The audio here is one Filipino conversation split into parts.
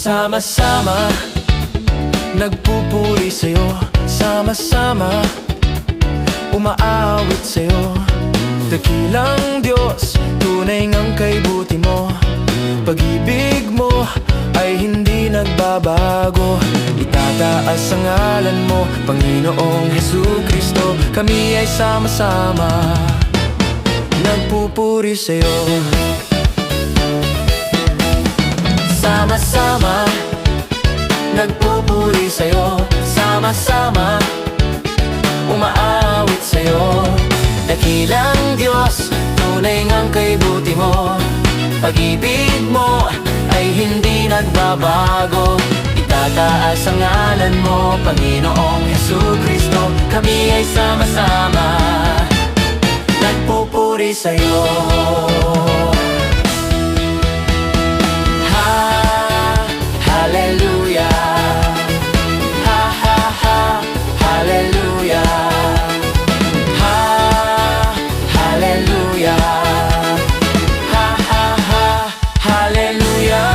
Sama-sama, nagpupuri sa'yo. Sama-sama, umaawit sa'yo. Dakilang Diyos, tunay ngang kaibuti mo. Pag-ibig mo ay hindi nagbabago. Itataas ang ngalan mo, Panginoong Jesucristo. Kami ay sama-sama, nagpupuri sa'yo. Sama-sama, nagpupuri sa'yo. Sama-sama, umaawit sa'yo. Dakilang Diyos, tunay ngang kaibuti mo. Pag-ibig mo ay hindi nagbabago. Itataas ang ngalan mo, Panginoong Jesucristo. Kami ay sama-sama, nagpupuri sa'yo. Hallelujah, ha ha ha, hallelujah, ha, hallelujah, ha ha ha, hallelujah.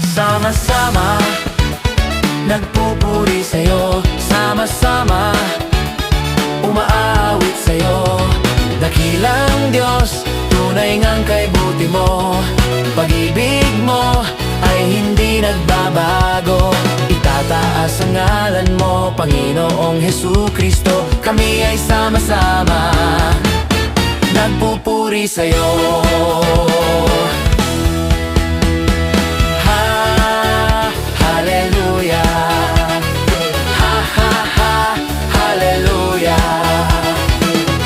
Sama-sama, nagpupuri sa'yo. Sama-sama, umaawit sa'yo. Dakilang Diyos, tunay ngang kaibuti mo. Pag-ibig mo ay hindi nagbabago. Itataas ang ngalan mo, Panginoong Jesucristo. Kami ay sama-sama, nagpupuri sa'yo. Hallelujah, ha ha ha, hallelujah.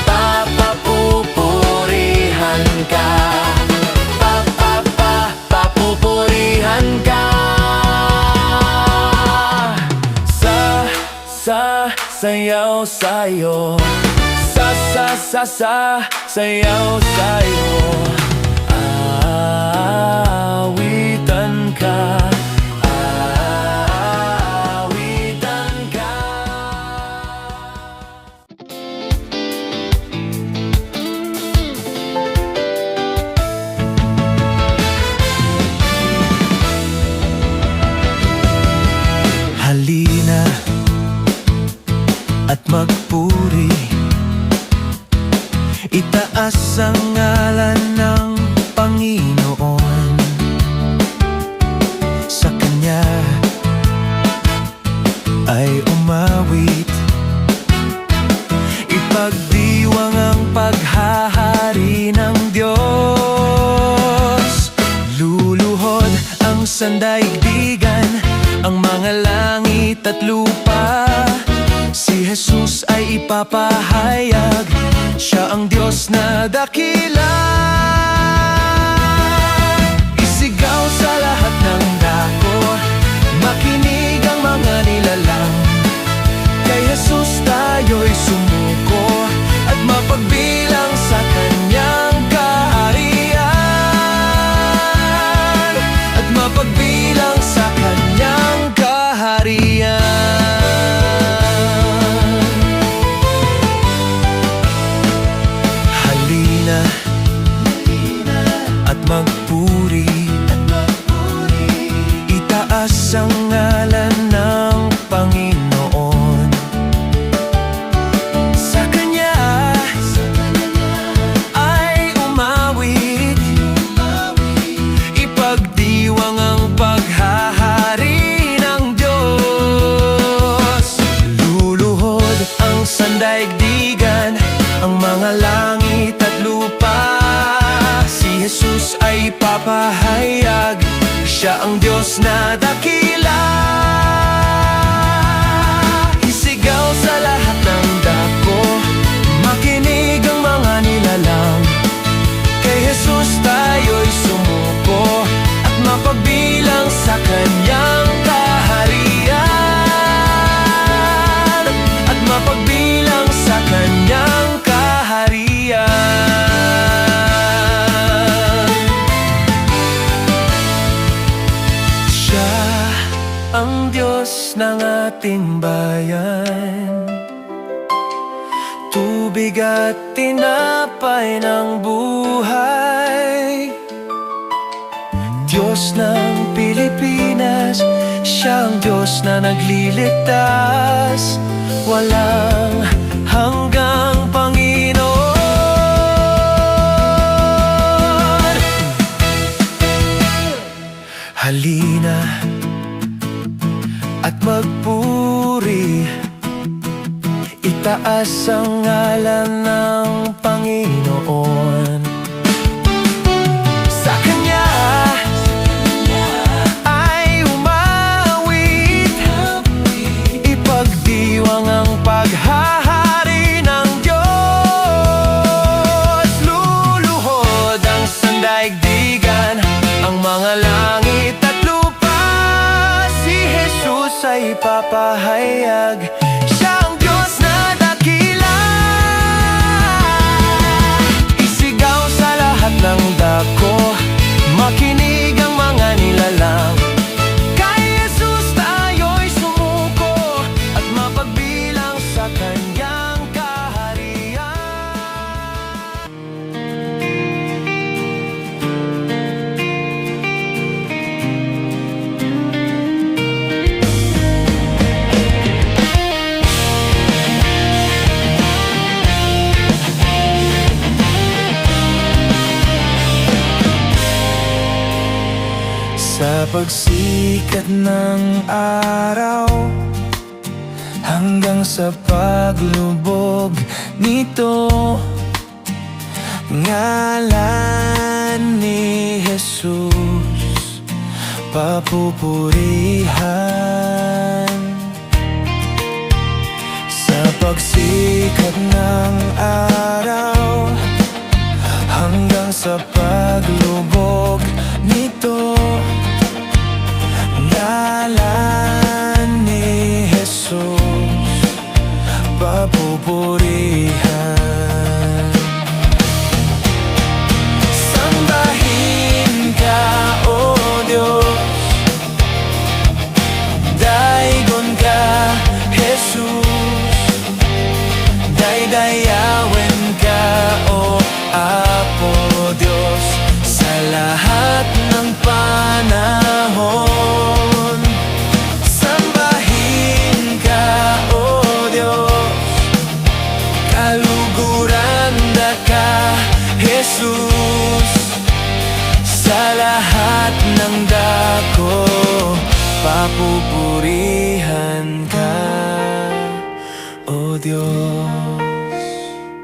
Papapupurihan ka, papupurihan ka. Sayaw sa'yo, sayaw sa'yo. Awitan ka, awitan ka. Halina at magpuri, itaas ang ngalan ng Panginoon. Sa Kanya ay umawit, ipagdiwang ang paghahari ng Diyos. Luluhod ang sandaigdigan, ang mga langit at lupa. Si Jesus ay ipapahayag, Siya ang Diyos na dakila. Isigaw sa lahat ng dako, makinig ang mga nilalang. Kay Jesus tayo'y sumuko at mapagbilang sa Kanyang kaharian. At mapagbilang sa Kanyang kaharian. At magpuri, itaas ang ngalan ng Panginoon. Sa Kanya ay umawit, ipagdiwang ang paghahari ng Diyos. Luluhod ang sandaigdigan, ang mga langit at lupa. Si Jesus ay papahayag, Siya ang Diyos na dakila. Isigaw sa lahat ng dako, makinig ang mga nilalang. Kay Jesus tayo'y sumuko at mapagbilang sa Kanyang kaharian. At mapagbilang sa Kanyang kaharian. Ang Diyos ng ating bayan, tubig at tinapay ng buhay. Diyos Diyos ng Pilipinas, siya ang Diyos na nagliligtas, walang hanggang Panginoon. Halina at magpuri, itaas ang ngalan ng Panginoon. Sa Kanya ay umawit, ipagdiwang ang paghahari ng Diyos. Luluhod ang sandaigdigan, ang mga langit at lupa, si Jesus ay papahayag, siya ang Diyos na dakila. Isigaw sa lahat ng dako, makinig ang mga nilalang, kay Jesus tayo'y sumuko at mapagbilang sa Kanyang kaharian. Sa pagsikat ng araw hanggang sa paglubog nito, ngalan ni Jesus papupurihan. Sa pagsikat ng araw hanggang sa paglubog nito, ngalan ni Jesus papupurihan. Sambahin ka, O Diyos, daigon ka, Jesus, daydayawin ka, O Apo Diyos, sa lahat ng panahon. Sambahin ka, O Diyos, kaluguran ka, Jesus, sa lahat ng dako, papupurihan ka, O Diyos.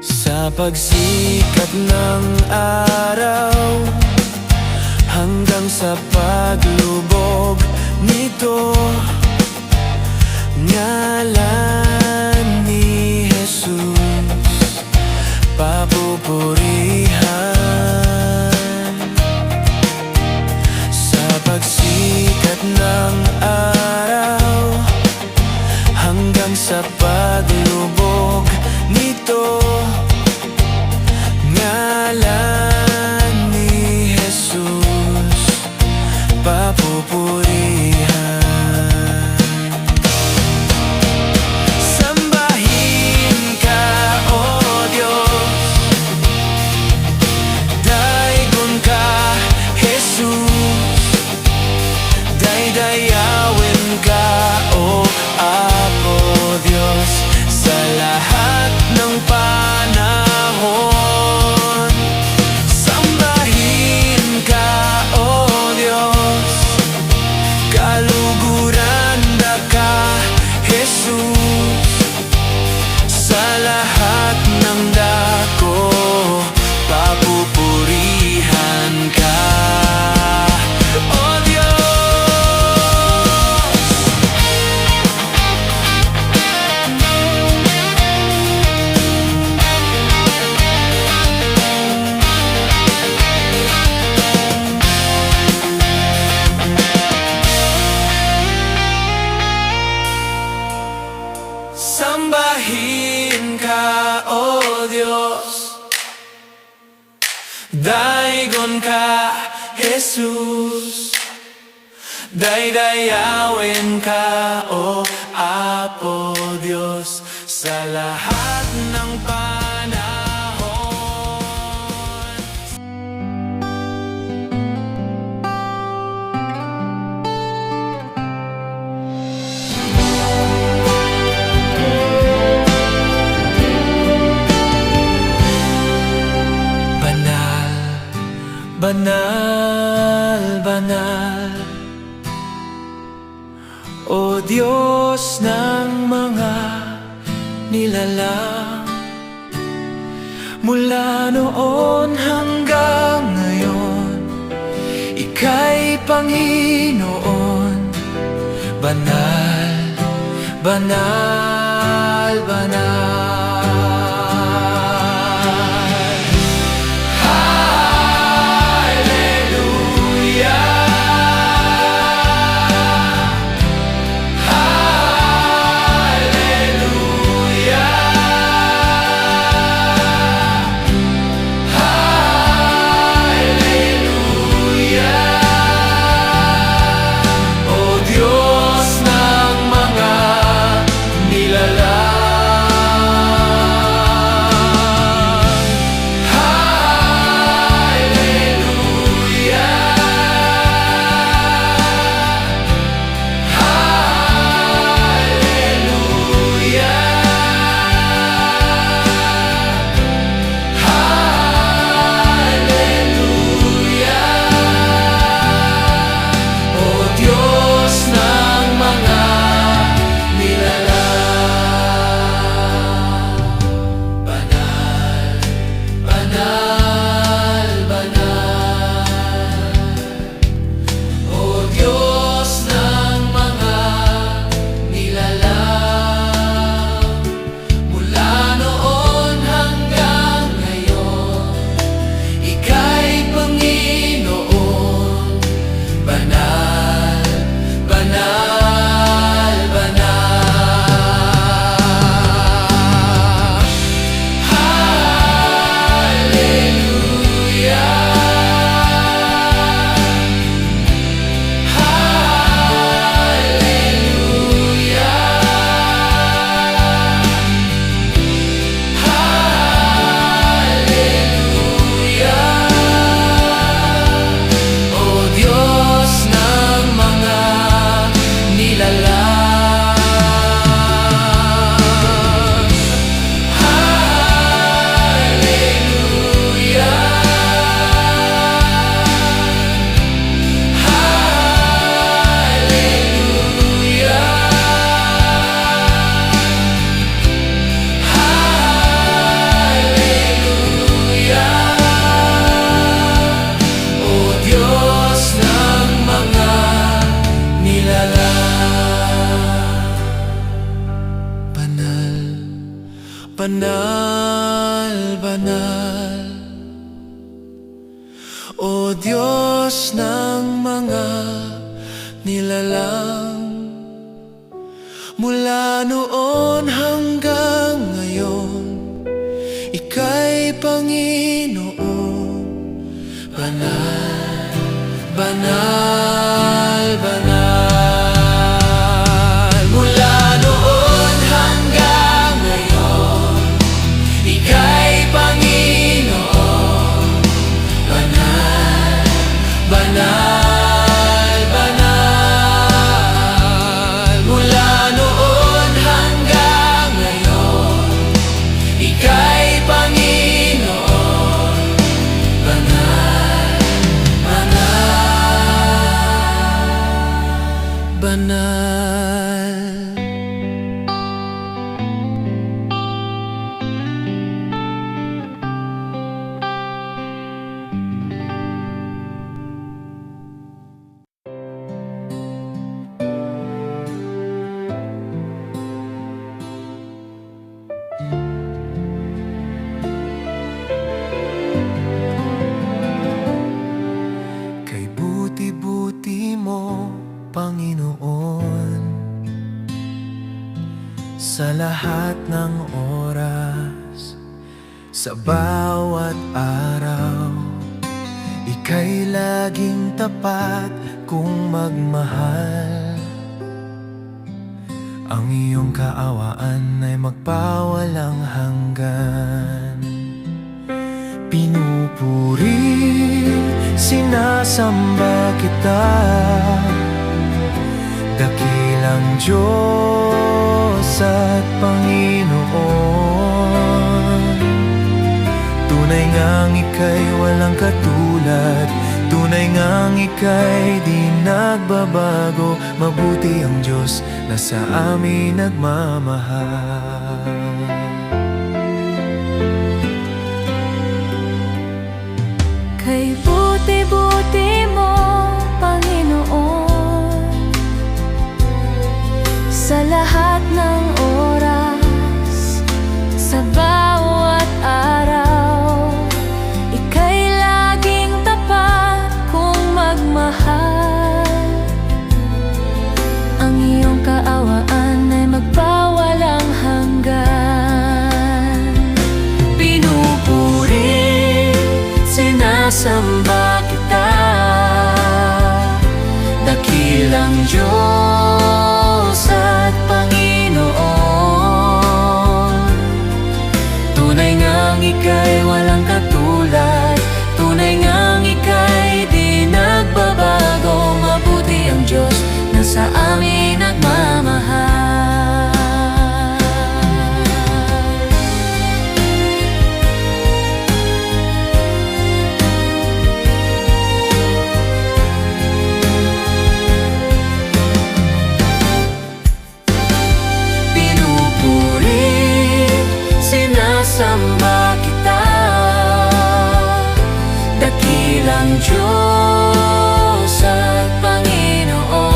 Sa pagsikat ng araw hanggang sa paglubog nito, ngalan ni Jesus papupurihan. Sa pagsikat ng araw hanggang sa paglubog nito, ngalan ni Jesus papupurihan. Sambahin ka, O Diyos, daigon ka, Jesus, daydayawin ka, O Apo Diyos, sa lahat ng panahon. Sambahin ka, O Diyos, kaluguran ka, Jesus, sa lahat ng dako, papupurihan ka, O Diyos. Sambahin ka, O Diyos, daigon ka, Jesus, daydayawin ka, O Apo Diyos, sa lahat ng panahon. Diyos ng mga nilalang, mula noon hanggang ngayon, Ika'y Panginoon. Banal, banal, banal. Banal, banal, O Diyos ng mga nilalang, mula noon hanggang ngayon, Ika'y Panginoon. Banal, banal, banal. Kay buti-buti mo, Panginoon, sa lahat ng oras, sa bawat araw, Ika'y laging tapat kung magmahal. Ang iyong kaawaan ay magpawalang hanggan. Pinupuri, sinasamba kita, dakilang Diyos at Panginoon. Tunay ngang Ika'y walang katulad, tunay Tunay ngang ika'y di nagbabago, mabuti ang Diyos na sa amin nagmamahal. Kay buti-buti mo, Panginoon, sa lahat ng oras, sa bawat araw, ika'y laging tapat kung magmahal. Ang iyong kaawaan ay magpawalang hanggan. Pinupuri, sinasamba kita, dakilang Diyos at Panginoon. Tunay ngang ika'y walang katulad, tunay ngang ika'y di nagbabago, mabuti ang Diyos na sa amin nagmamahal. Sinasamba kita, dakilang Diyos at Panginoon.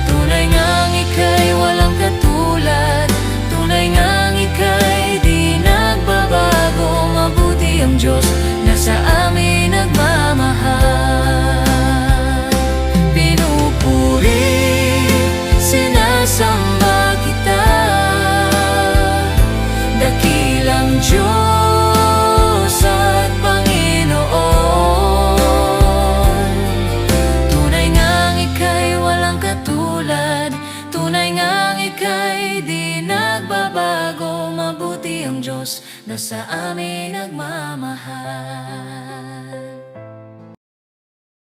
Tunay ngang ika'y walang katulad, tunay ngang ika'y di nagbabago, mabuti ang Diyos na sa amin nagmamahal. Pinupuri, sinasamba kita, dakilang Diyos at Panginoon. Tunay ngang ika'y walang katulad, tunay ngang ika'y di nagbabago, mabuti ang Diyos na sa amin nagmamahal.